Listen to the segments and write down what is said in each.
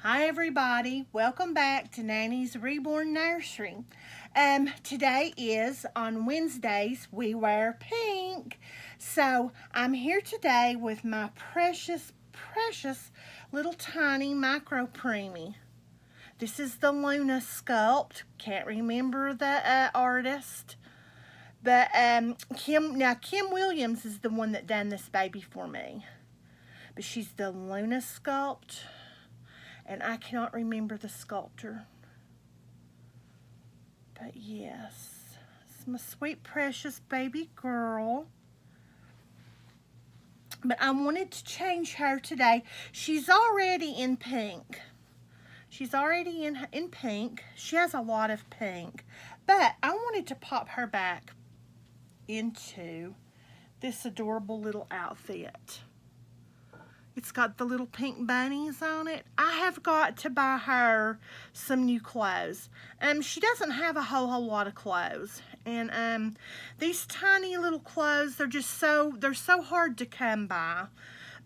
Hi everybody, welcome back to Nanny's Reborn Nursery. Today is on Wednesdays we wear pink. So I'm here today with my precious little tiny micro preemie. This is the Luna Sculpt. Can't remember the artist. But Kim Williams is the one that done this baby for me. But she's the Luna Sculpt. And I cannot remember the sculptor. But yes, it's my sweet, precious baby girl. But I wanted to change her today. She's already in pink. She's already in pink. She has a lot of pink. But I wanted to pop her back into this adorable little outfit. It's got the little pink bunnies on it. I have got to buy her some new clothes. She doesn't have a whole lot of clothes. And these tiny little clothes, they're so hard to come by.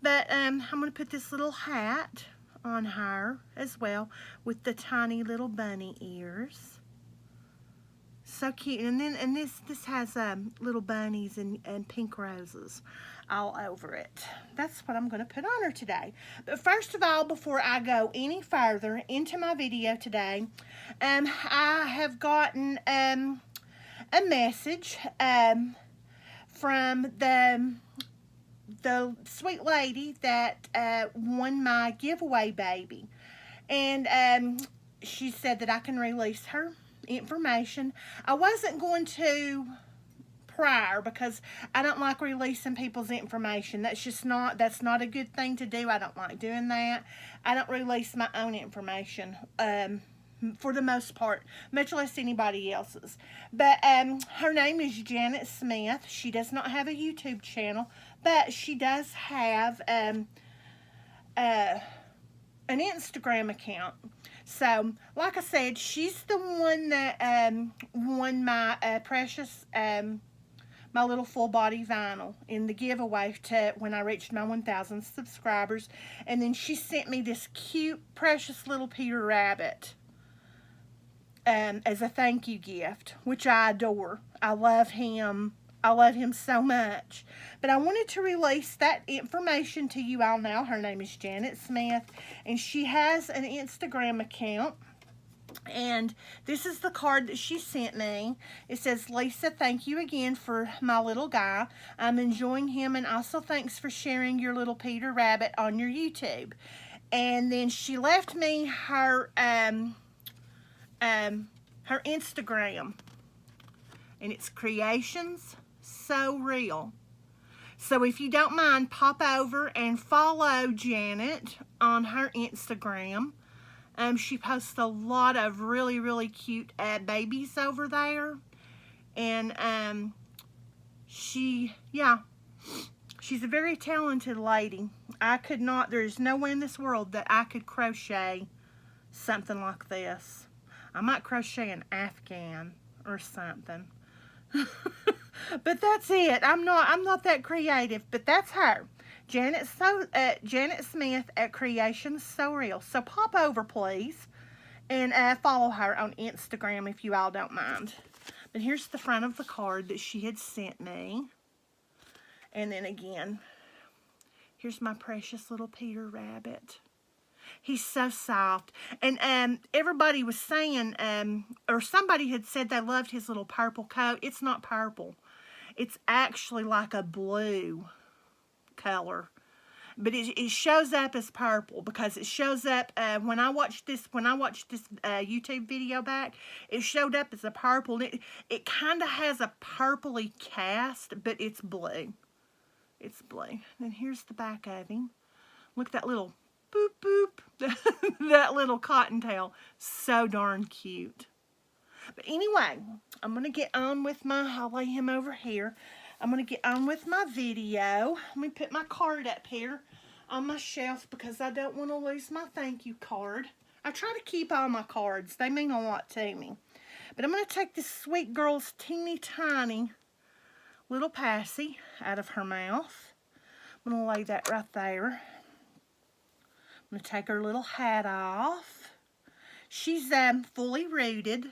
But I'm going to put this little hat on her as well with the tiny little bunny ears. So cute. And this has little bunnies and pink roses all over it. That's what I'm going to put on her today. But first of all, before I go any further into my video today, I have gotten a message from the sweet lady that won my giveaway baby. And she said that I can release her information. I wasn't going to prior because I don't like releasing people's information. That's not a good thing to do. I don't like doing that. I don't release my own information for the most part, much less anybody else's. But her name is Janet Smith. She does not have a YouTube channel, but she does have an Instagram account. So, like I said, she's the one that won my precious, my little full body vinyl in the giveaway to when I reached my 1,000 subscribers. And then she sent me this cute, precious little Peter Rabbit as a thank you gift, which I adore. I love him. I love him so much. But I wanted to release that information to you all now. Her name is Janet Smith, and she has an Instagram account. And this is the card that she sent me. It says, Lisa, thank you again for my little guy. I'm enjoying him, and also thanks for sharing your little Peter Rabbit on your YouTube. And then she left me her Instagram, and it's Creations So Real. So if you don't mind, pop over and follow Janet on her Instagram. She posts a lot of really cute babies over there. And she's a very talented lady. There's no way in this world that I could crochet something like this. I might crochet an Afghan or something. But that's it. I'm not that creative, but that's her. Janet Smith at Creations So Real. So pop over, please, and follow her on Instagram if you all don't mind. But here's the front of the card that she had sent me. And then again, here's my precious little Peter Rabbit. He's so soft. And everybody was saying, or somebody had said they loved his little purple coat. It's not purple. It's actually like a blue color. But it shows up as purple because it shows up when I watched this YouTube video back, it showed up as a purple. It kind of has a purpley cast, but it's blue. It's blue. And here's the back of him. Look at that little boop boop. That little cottontail. So darn cute. But anyway, I'm going to get on with I'll lay him over here. I'm going to get on with my video. Let me put my card up here on my shelf because I don't want to lose my thank you card. I try to keep all my cards. They mean a lot to me. But I'm going to take this sweet girl's teeny tiny little passy out of her mouth. I'm going to lay that right there. I'm going to take her little hat off. She's fully rooted.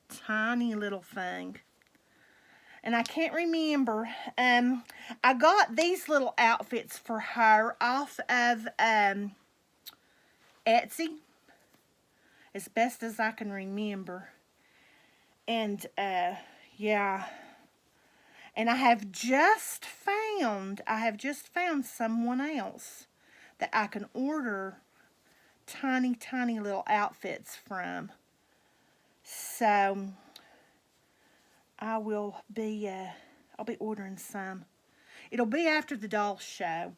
Tiny little thing. And I can't remember. I got these little outfits for her off of Etsy, as best as I can remember. And yeah. And I have just found someone else that I can order tiny, tiny little outfits from. So I will be, I'll be ordering some. It'll be after the doll show.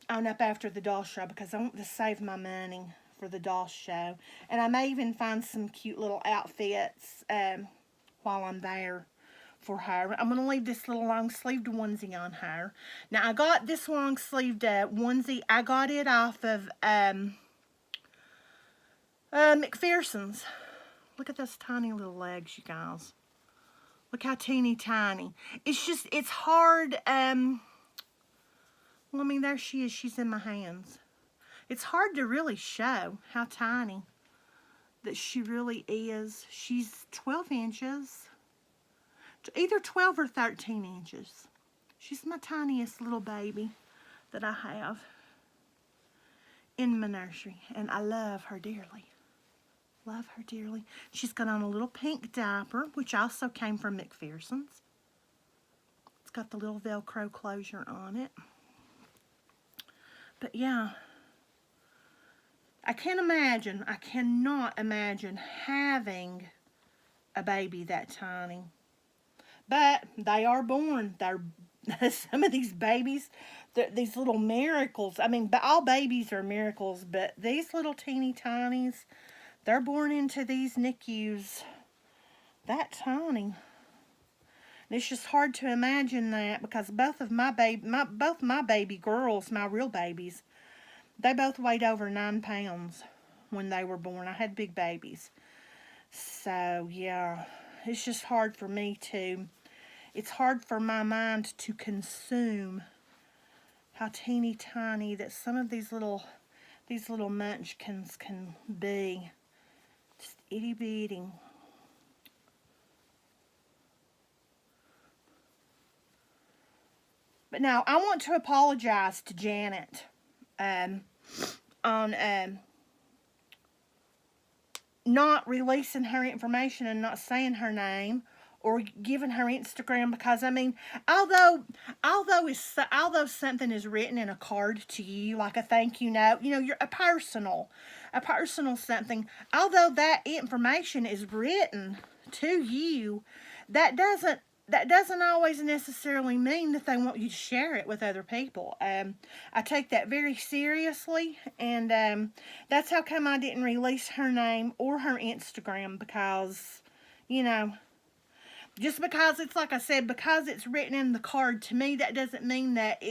On up after the doll show because I want to save my money for the doll show. And I may even find some cute little outfits while I'm there for her. I'm going to leave this little long-sleeved onesie on her. Now, I got this long-sleeved onesie. I got it off of McPherson's. Look at those tiny little legs, you guys. Look how teeny tiny. It's just, it's hard. Well, I mean, there she is. She's in my hands. It's hard to really show how tiny that she really is. She's 12 inches. Either 12 or 13 inches. She's my tiniest little baby that I have in my nursery. And I love her dearly. Love her dearly. She's got on a little pink diaper, which also came from McPherson's. It's got the little Velcro closure on it. But yeah, I cannot imagine having a baby that tiny. But they are born. They're some of these babies, these little miracles. I mean, all babies are miracles, but these little teeny tinies, they're born into these NICUs that tiny. And it's just hard to imagine that because both my baby girls, my real babies, they both weighed over 9 pounds when they were born. I had big babies. So, yeah, it's just hard for me to, it's hard for my mind to consume how teeny tiny that some of these little munchkins can be. Just itty bitty. But now, I want to apologize to Janet on not releasing her information and not saying her name or giving her Instagram because, I mean, although something is written in a card to you, like a thank you note, you know, you're a personal something, although that information is written to you, that doesn't always necessarily mean that they want you to share it with other people. I take that very seriously, and that's how come I didn't release her name or her Instagram because, you know, just because it's, like I said, because it's written in the card to me, that doesn't mean that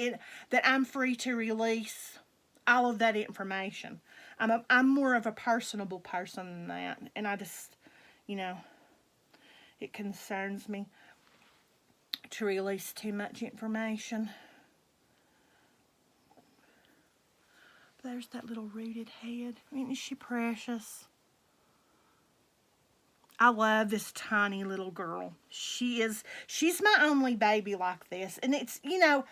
I'm free to release all of that information. I'm more of a personable person than that, and I just, you know, it concerns me to release too much information. There's that little rooted head. Isn't she precious? I love this tiny little girl. She's my only baby like this. And it's, you know,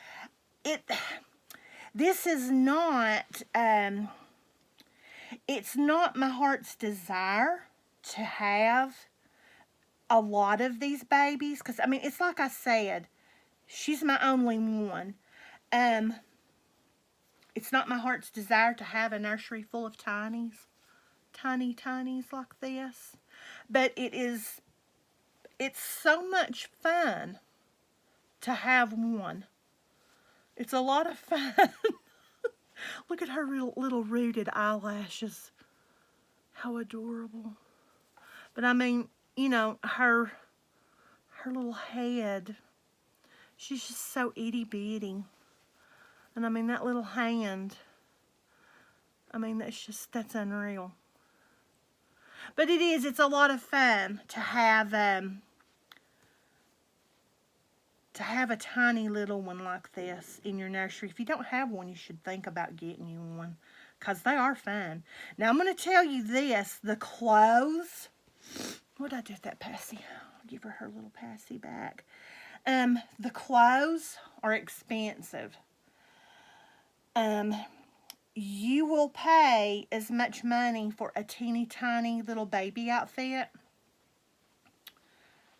this is not, it's not my heart's desire to have a lot of these babies. Because, I mean, it's like I said, she's my only one. It's not my heart's desire to have a nursery full of tinies. Tiny tinies like this. But it's so much fun to have one. It's a lot of fun. Look at her little rooted eyelashes. How adorable. But I mean, you know, her little head. She's just so itty bitty. And I mean, that little hand. I mean, that's unreal. But it's a lot of fun to have to have a tiny little one like this in your nursery. If you don't have one, you should think about getting you one, because they are fun. Now, I'm going to tell you this. The clothes. What did I do with that passy? I'll give her little passy back. The clothes are expensive. You will pay as much money for a teeny tiny little baby outfit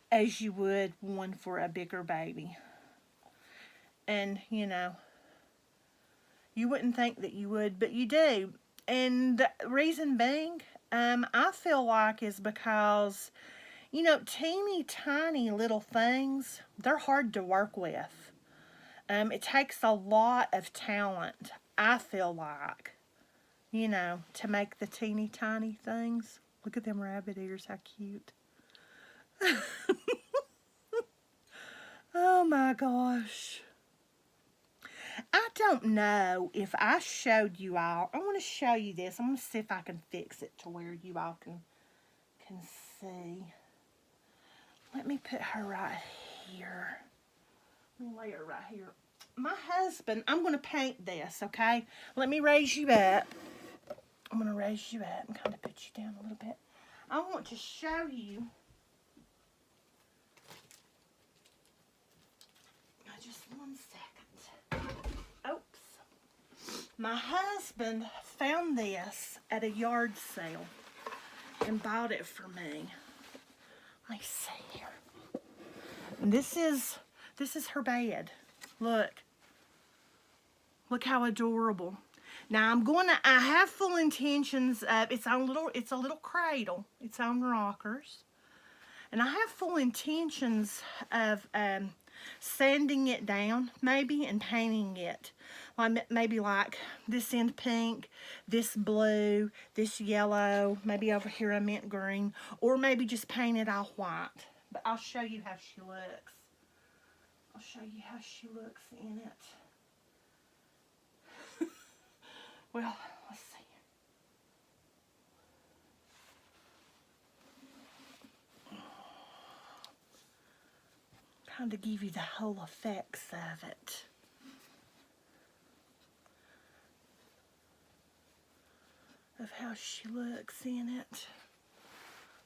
as you would one for a bigger baby. And, you know, you wouldn't think that you would, but you do. And the reason being, I feel like is because, you know, teeny tiny little things, they're hard to work with. It takes a lot of talent, I feel like, you know, to make the teeny tiny things. Look at them rabbit ears, how cute. Oh my gosh. I don't know if I showed you all. I want to show you this. I'm going to see if I can fix it to where you all can see. Let me put her right here. Let me lay her right here. My husband, I'm going to paint this, okay? Let me raise you up. I'm going to raise you up and kind of put you down a little bit. I want to show you. Just 1 second. Oops. My husband found this at a yard sale and bought it for me. Let me see here. And this is her bed. Look. Look how adorable. Now I have full intentions of it's a little cradle. It's on rockers. And I have full intentions of sanding it down maybe and painting it. Maybe like this end pink, this blue, this yellow, maybe over here a mint green, or maybe just paint it all white. But I'll show you how she looks. I'll show you how she looks in it. Well, let's see. Kind of give you the whole effects of it. Of how she looks in it.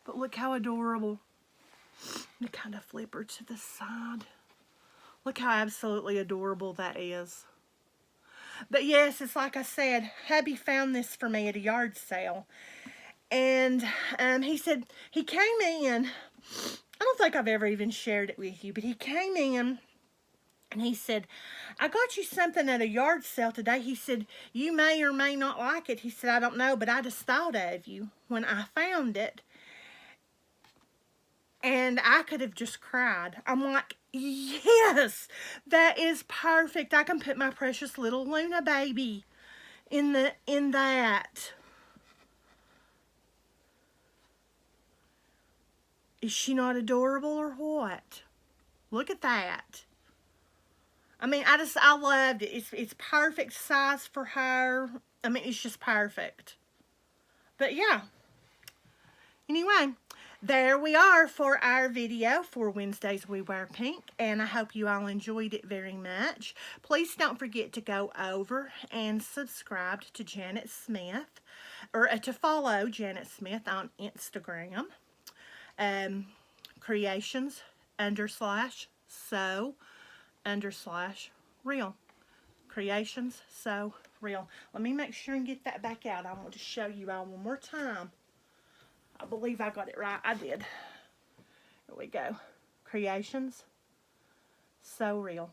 But look how adorable. Let me kind of flip her to the side. Look how absolutely adorable that is. But yes, it's like I said, hubby found this for me at a yard sale. And he said, he came in, I don't think I've ever even shared it with you, but he came in and he said, I got you something at a yard sale today. He said, you may or may not like it. He said, I don't know, but I just thought of you when I found it. And I could have just cried. I'm like, yes, that is perfect. I can put my precious little Luna baby in that. Is she not adorable or what? Look at that. I mean, I loved it. It's perfect size for her. I mean, it's just perfect. But yeah. Anyway, there we are for our video for Wednesdays We Wear Pink. And I hope you all enjoyed it very much. Please don't forget to go over and subscribe to Janet Smith. Or to follow Janet Smith on Instagram. Creations _so_real. Creations so real. Let me make sure and get that back out. I want to show you all one more time. I believe I got it right. I did. Here we go. Creations so real.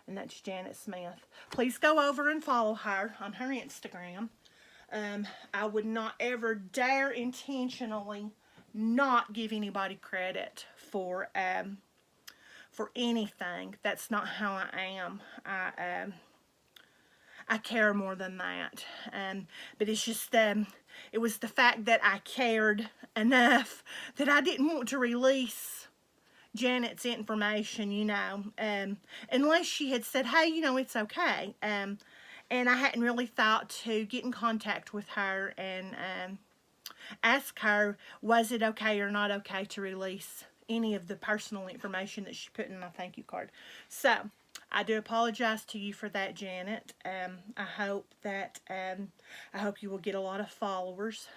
And that's Janet Smith. Please go over and follow her on her Instagram. I would not ever dare intentionally not give anybody credit for anything. That's not how I am. I care more than that. But it's just it was the fact that I cared enough that I didn't want to release Janet's information, you know, unless she had said, hey, you know, it's okay. And I hadn't really thought to get in contact with her and ask her, was it okay or not okay to release any of the personal information that she put in my thank you card. So, I do apologize to you for that, Janet. I hope that, I hope you will get a lot of followers.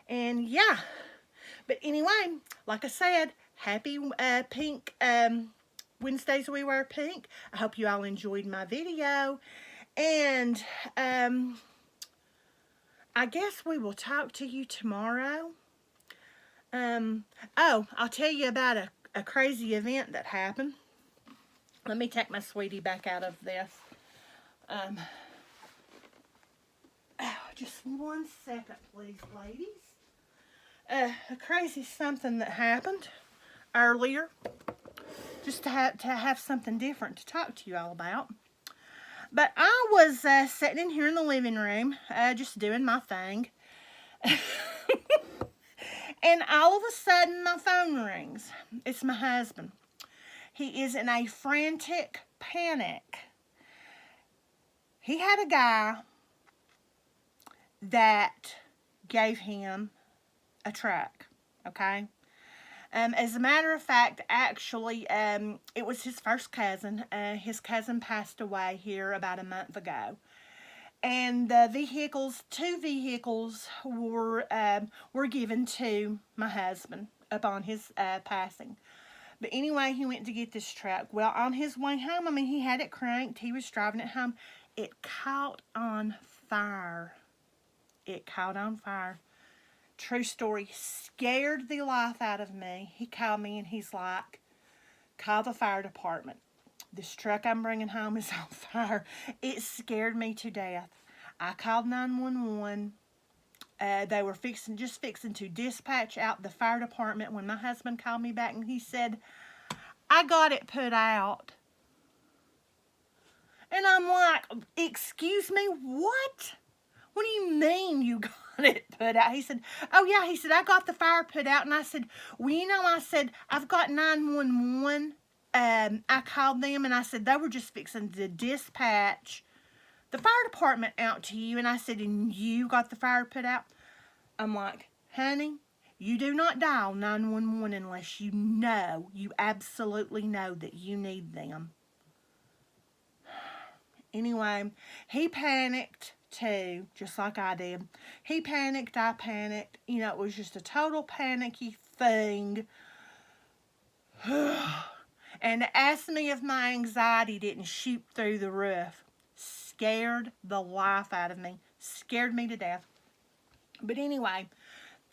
And yeah, but anyway, like I said, happy pink Wednesdays We Wear Pink. I hope you all enjoyed my video. And I guess we will talk to you tomorrow. Oh, I'll tell you about a crazy event that happened. Let me take my sweetie back out of this. Just 1 second, please, ladies. A crazy something that happened earlier. Just to have something different to talk to you all about. But I was sitting in here in the living room, just doing my thing. And all of a sudden, my phone rings. It's my husband. He is in a frantic panic. He had a guy that gave him a truck, okay? As a matter of fact, actually, it was his first cousin. His cousin passed away here about a month ago. And the vehicles, 2 vehicles were given to my husband upon his passing. But anyway, he went to get this truck. Well, on his way home, I mean, he had it cranked. He was driving it home. It caught on fire. It caught on fire. True story. Scared the life out of me. He called me and he's like, call the fire department. This truck I'm bringing home is on fire. It scared me to death. I called 911. They were just fixing to dispatch out the fire department when my husband called me back and he said, I got it put out. And I'm like, excuse me, what? What do you mean you got it put out? He said, oh yeah, he said, I got the fire put out. And I said, well, you know, I said, I've got 911. I called them and I said, they were just fixing to dispatch the fire department out to you. And I said, and you got the fire put out? I'm like, honey, you do not dial 911 unless you absolutely know that you need them. Anyway, he panicked too, just like I did. He panicked, I panicked. You know, it was just a total panicky thing. And asked me if my anxiety didn't shoot through the roof. Scared the life out of me. Scared me to death. But anyway,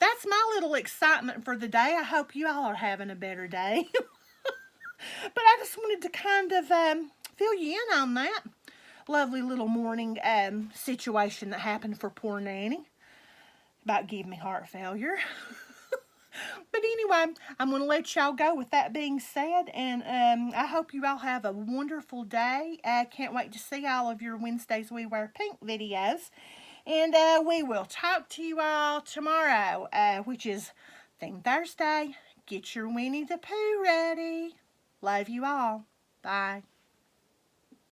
that's my little excitement for the day. I hope you all are having a better day. But I just wanted to kind of fill you in on that lovely little morning situation that happened for poor Nanny. About giving me heart failure. But anyway, I'm going to let y'all go with that being said. And I hope you all have a wonderful day. I can't wait to see all of your Wednesdays We Wear Pink videos. And we will talk to you all tomorrow, which is Theme Thursday. Get your Winnie the Pooh ready. Love you all. Bye.